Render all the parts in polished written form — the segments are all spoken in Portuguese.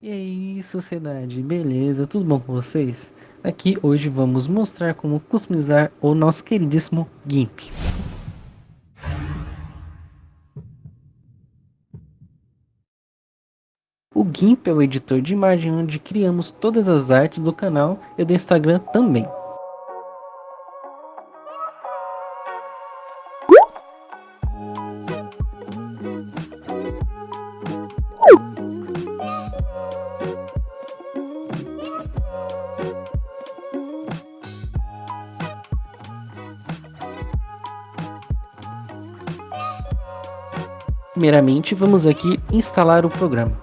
E aí, sociedade, beleza? Tudo bom com vocês? Aqui hoje vamos mostrar como customizar o nosso queridíssimo Gimp. O Gimp é o editor de imagem onde criamos todas as artes do canal e do Instagram também. Primeiramente, vamos aqui instalar o programa.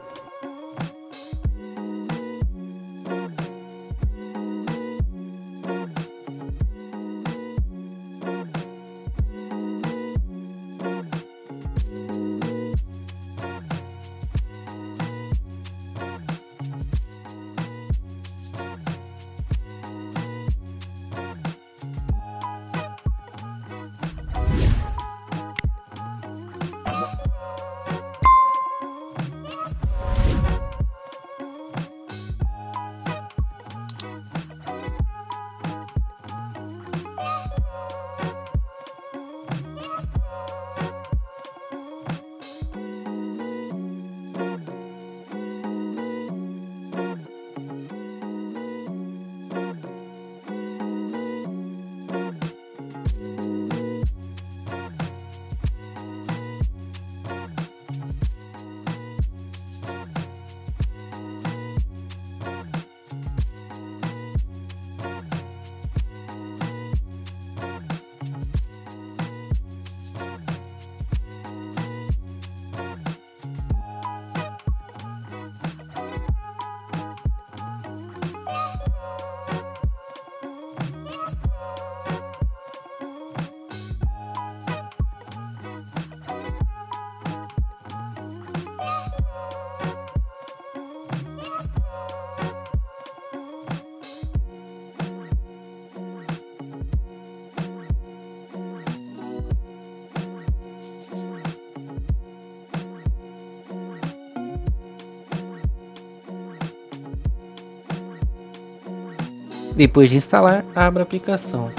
Depois de instalar, abra a aplicação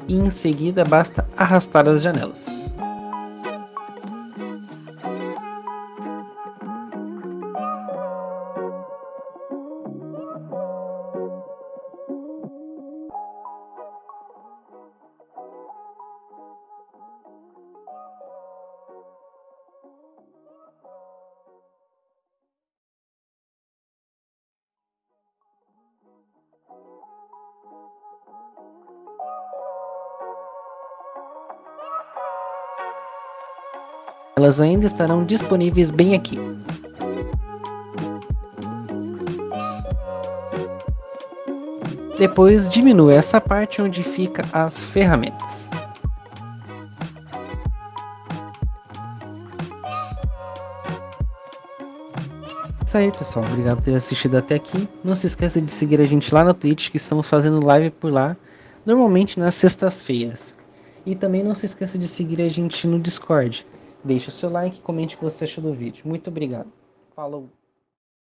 e em seguida basta arrastar as janelas. Elas ainda estarão disponíveis bem aqui. Depois diminua essa parte onde fica as ferramentas. Isso aí, pessoal, obrigado por ter assistido até aqui. Não se esqueça de seguir a gente lá na Twitch, que estamos fazendo live por lá, normalmente nas sextas-feiras. E também não se esqueça de seguir a gente no Discord. Deixe o seu like e comente o que você achou do vídeo. Muito obrigado. Falou!